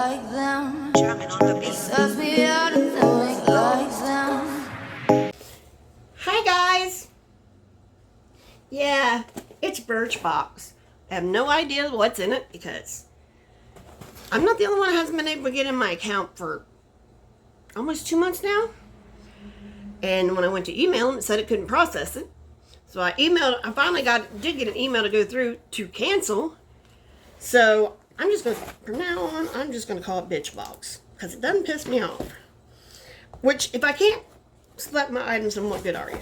like them. Jamming on the beat. It serves me out and doing like them. Hi guys! Yeah, it's Birchbox. I have no idea what's in it because I'm not the only one who hasn't been able to get in my account for almost 2 months now. And when I went to email them, it said it couldn't process it. So I finally did get an email to go through to cancel. So I'm just going to, from now on, I'm just going to call it Birchbox because it doesn't piss me off. Which, if I can't select my items, then what good are you?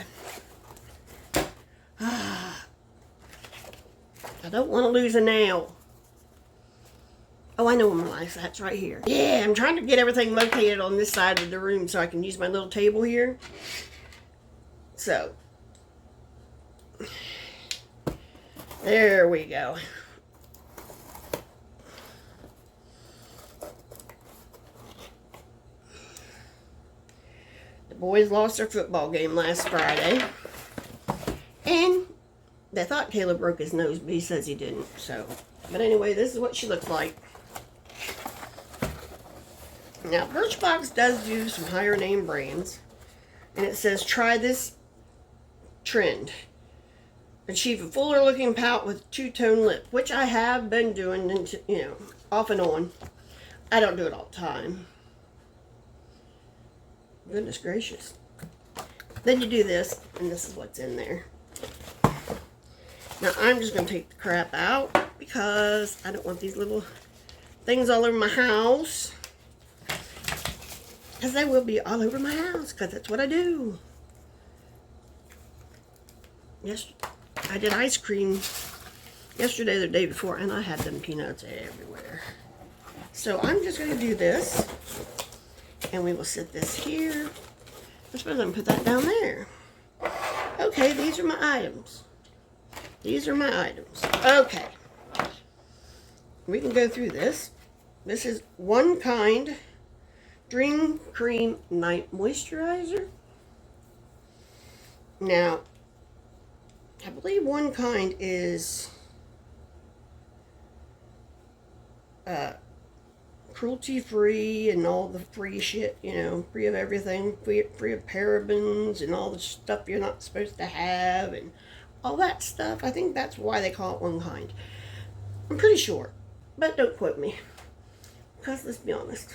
I don't want to lose a nail. Oh, I know where my life that's right here. Yeah, I'm trying to get everything located on this side of the room so I can use my little table here. So, there we go. The boys lost their football game last Friday. And they thought Caleb broke his nose, but he says he didn't. So, but anyway, this is what she looks like. Now, Birchbox does do some higher name brands. And it says, try this trend. Achieve a fuller looking pout with two-tone lip. Which I have been doing, off and on. I don't do it all the time. Goodness gracious. Then you do this, and this is what's in there. Now, I'm just going to take the crap out because I don't want these little things all over my house. Because they will be all over my house because that's what I do. Yes, I did ice cream yesterday or the day before, and I had them peanuts everywhere. So I'm just going to do this, and we will sit this here. I suppose I can put that down there. Okay, these are my items. These are my items. Okay. We can go through this. This is One Kind Dream Cream Night Moisturizer. Now, I believe One Kind is cruelty-free and all the free shit, free of everything, free of parabens and all the stuff you're not supposed to have and all that stuff. I think that's why they call it One Kind. I'm pretty sure, but don't quote me. Because let's be honest,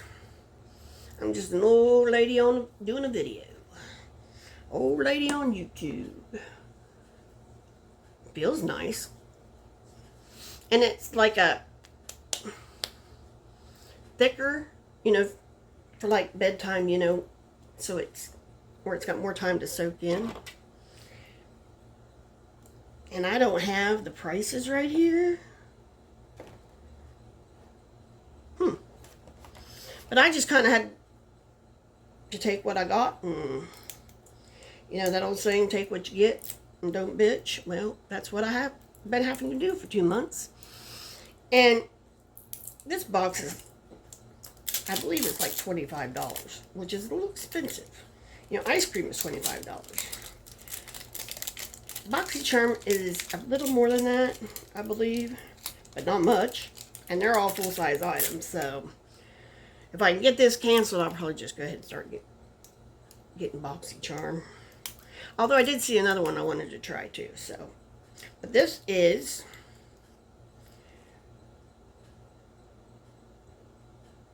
I'm just an old lady doing a video. Old lady on YouTube. Feels nice. And it's like a thicker, for like bedtime, so it's where it's got more time to soak in. And I don't have the prices right here. But I just kind of had to take what I got. And, that old saying, take what you get and don't bitch. Well, that's what I have been having to do for 2 months. And this box is, I believe it's like $25, which is a little expensive. Ice cream is $25. BoxyCharm is a little more than that, I believe, but not much. And they're all full-size items, so if I can get this canceled, I'll probably just go ahead and start getting BoxyCharm. Although I did see another one I wanted to try too, so. But this is,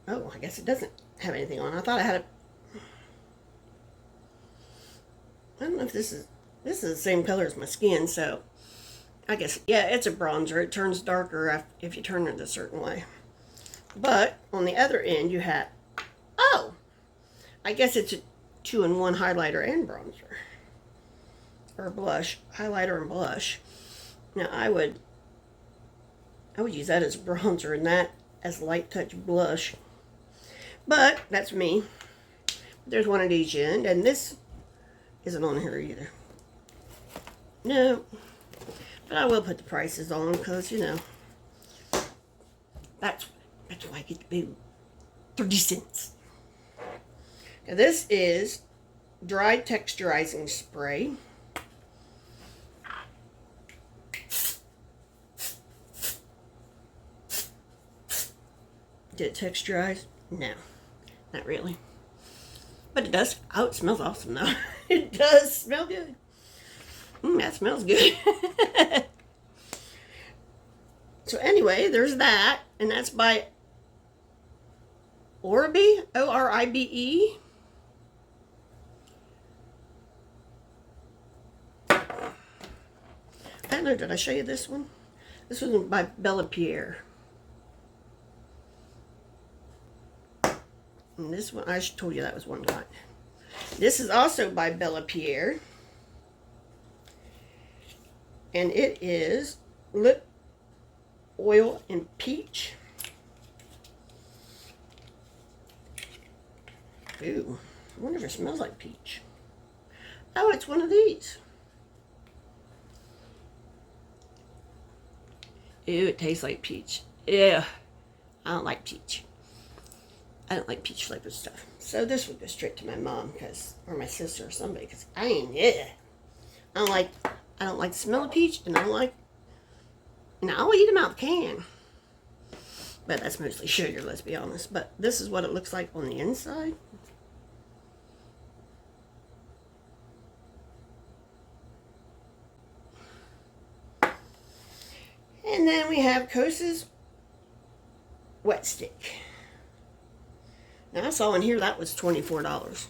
oh, I guess it doesn't have anything on. I thought I had I don't know if this is the same color as my skin, so I guess, yeah, it's a bronzer. It turns darker if you turn it a certain way. But on the other end, you have, oh, I guess it's a 2-in-1 highlighter and bronzer. Or blush, highlighter and blush. Now, I would use that as bronzer and that as light touch blush. But that's me. There's one at each end, and this isn't on here either. No. But I will put the prices on because, that's why I get to pay 30 cents. Now this is dry texturizing spray. Did it texturize? No, not really. But it does. Oh, it smells awesome though. It does smell good. That smells good. So anyway, there's that. And that's by Oribe, Oribe. I don't know, did I show you this one? This was by Bella Pierre. And this one, I told you that was one kind. This is also by Bella Pierre. And it is lip oil and peach. Ooh, I wonder if it smells like peach. Oh, it's one of these. Ew, it tastes like peach. Yeah, I don't like peach. I don't like peach flavored stuff. So this would go straight to my mom, or my sister or somebody, because I ain't, yeah. I don't like the smell of peach, and I'll eat them out of the can. But that's mostly sugar, let's be honest. But this is what it looks like on the inside. And then we have Kosas Wet Stick. Now I saw in here that was $24.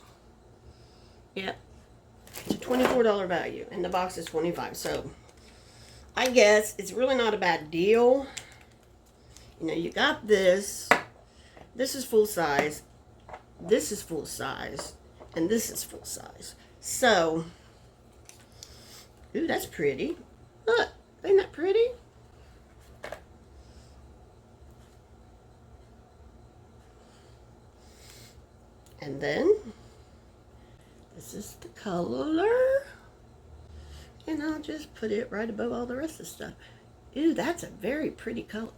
Yep. It's a $24 value. And the box is $25. So I guess it's really not a bad deal. You know, you got this. This is full size. This is full size. And this is full size. So, ooh, that's pretty. Look, ain't that pretty? And then, this is the color. And I'll just put it right above all the rest of the stuff. Ooh, that's a very pretty color.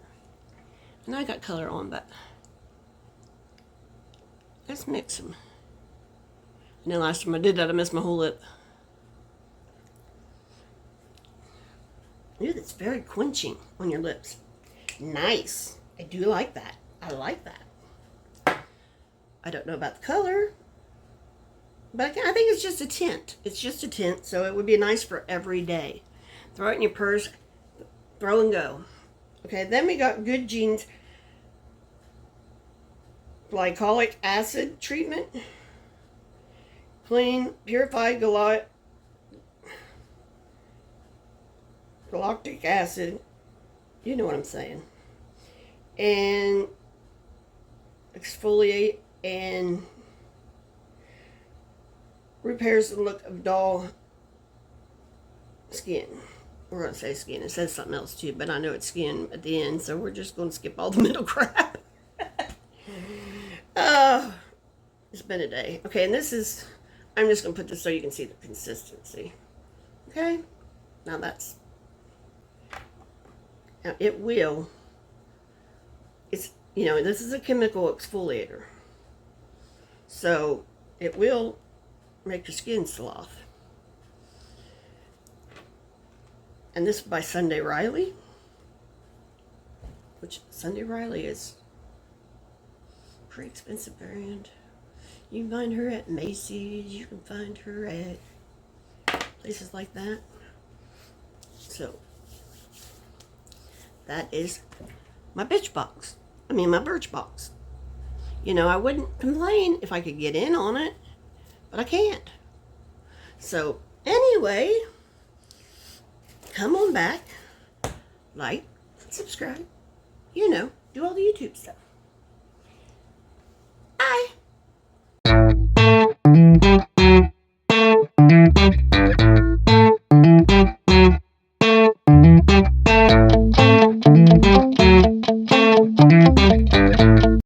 And I got color on, but let's mix them. And then last time I did that, I missed my whole lip. Ooh, that's very quenching on your lips. Nice. I do like that. I like that. I don't know about the color, but I think it's just a tint. It's just a tint, so it would be nice for every day. Throw it in your purse, throw and go. Okay, then we got Good Genes glycolic acid treatment. Clean, purified Gyloctic acid. You know what I'm saying. And exfoliate and repairs the look of dull skin. We're going to say skin. It says something else too, but I know it's skin at the end, so we're just going to skip all the middle crap. It's been a day. Okay, and this is, I'm just going to put this so you can see the consistency. Okay? Now it will, it's, you know, this is a chemical exfoliator. So it will make your skin sloth. And this is by Sunday Riley. Which Sunday Riley is a pretty expensive brand. You can find her at Macy's. You can find her at places like that. So that is my Birchbox. My Birchbox. You know, I wouldn't complain if I could get in on it, but I can't. So, anyway, come on back, like, subscribe, you know, do all the YouTube stuff.